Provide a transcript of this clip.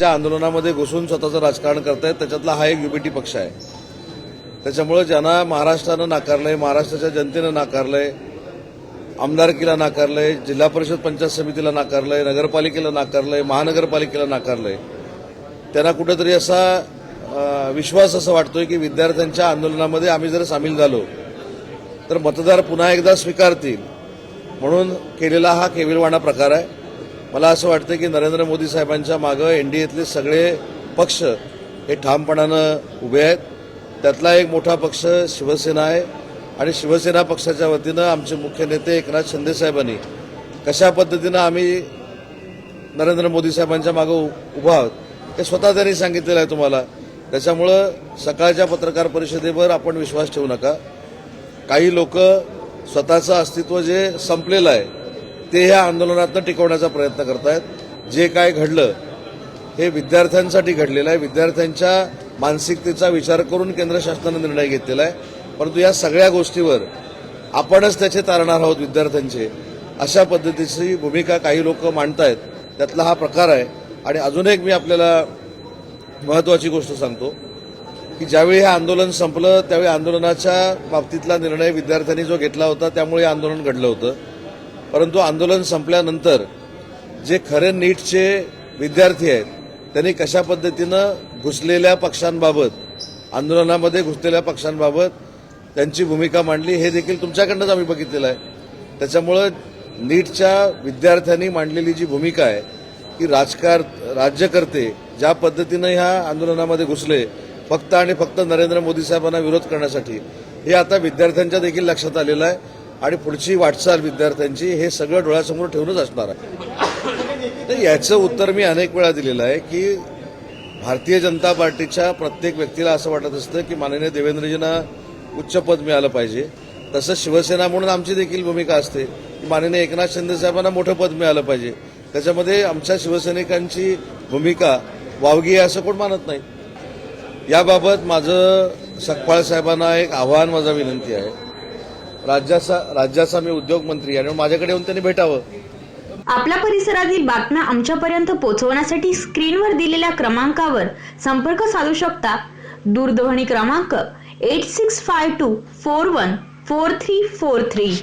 ज्या आंदोलनामध्ये घुसून स्वतःचं राजकारण करतायत त्याच्यातला हा एक युबीटी पक्ष आहे। त्याच्यामुळे ज्यांना महाराष्ट्रानं नाकारलंय, महाराष्ट्राच्या जनतेनं नाकारलंय, आमदारकीला नाकारलंय, जिल्हा परिषद पंचायत समितीला नाकारलंय, नगरपालिकेला नाकारलंय, महानगरपालिकेला नाकारलंय, त्यांना कुठेतरी असा विश्वास असा वाटतोय की विद्यार्थ्यांच्या आंदोलनामध्ये आम्ही जर सामील झालो तर मतदार पुन्हा एकदा स्वीकारतील म्हणून केलेला हा केविलवाणा प्रकार आहे। मला असं वाटतं की नरेंद्र मोदी साहेबांच्या मागं एनडीएतले सगळे पक्ष हे ठामपणानं उभे आहेत। त्यातला एक मोठा पक्ष शिवसेना आहे आणि शिवसेना पक्षाच्या वतीनं आमचे मुख्य नेते एकनाथ शिंदे साहेबांनी कशा पद्धतीनं आम्ही नरेंद्र मोदी साहेबांच्या मागं उभा आहोत हे स्वतः त्यांनी सांगितलेलं आहे तुम्हाला। त्याच्यामुळं सकाळच्या पत्रकार परिषदेवर आपण विश्वास ठेवू नका। काही लोक स्वतःचं अस्तित्व जे संपलेलं आहे ते ह्या आंदोलनातनं टिकवण्याचा प्रयत्न करतायत। जे काय घडलं हे विद्यार्थ्यांसाठी घडलेलं आहे, विद्यार्थ्यांच्या मानसिकतेचा विचार करून केंद्र शासनाने निर्णय घेतलेला आहे। परंतु या सगळ्या गोष्टीवर आपणच त्याचे तारणार आहोत विद्यार्थ्यांचे, अशा पद्धतीची भूमिका काही लोक मांडतायत, त्यातला हा प्रकार आहे। आणि अजून एक मी आपल्याला महत्त्वाची गोष्ट सांगतो की ज्यावेळी हे आंदोलन संपलं त्यावेळी आंदोलनाच्या बाबतीतला निर्णय विद्यार्थ्यांनी जो घेतला होता त्यामुळे आंदोलन घडलं होतं। परंतु आंदोलन संपल्यानंतर जे खरे नीटचे विद्यार्थी आहेत त्यांनी कशा पद्धतीनं घुसलेल्या पक्षांबाबत, आंदोलनामध्ये घुसलेल्या पक्षांबाबत त्यांची भूमिका मांडली हे देखील तुमच्याकडनंच आम्ही बघितलेलं आहे। त्याच्यामुळं नीटच्या विद्यार्थ्यांनी मांडलेली जी भूमिका आहे की राज्यकर्ते ज्या पद्धतीनं ह्या आंदोलनामध्ये घुसले फक्त आणि फक्त नरेंद्र मोदी साहेबांना विरोध करण्यासाठी, हे आता विद्यार्थ्यांच्या देखील लक्षात आलेलं आहे आणि पुढची वाटचाल विद्यार्थ्यांची हे सगळं डोळ्यासमोर ठेवूनच असणार आहे। याचं उत्तर मी अनेक वेळा दिलेलं आहे की भारतीय जनता पार्टीच्या प्रत्येक व्यक्तीला असं वाटत असतं की माननीय देवेंद्रजींना उच्च पद मिळालं पाहिजे। तसंच शिवसेना म्हणून आमची देखील भूमिका असते की माननीय एकनाथ शिंदे साहेबांना मोठं पद मिळालं पाहिजे। त्याच्यामध्ये आमच्या शिवसैनिकांची भूमिका वावगी आहे असं कोण मानत नाही। याबाबत माझं सकपाळ साहेबांना एक आव्हान, माझा विनंती आहे। राज्याचा मी उद्योग मंत्री आणि माझ्याकडे येऊन त्यांनी भेटावं। आपल्या परिसरातील बातम्या आमच्यापर्यंत पोहोचवण्यासाठी स्क्रीनवर दिलेल्या क्रमांकावर संपर्क साधू शकता। दूरध्वनी क्रमांक 8652414343।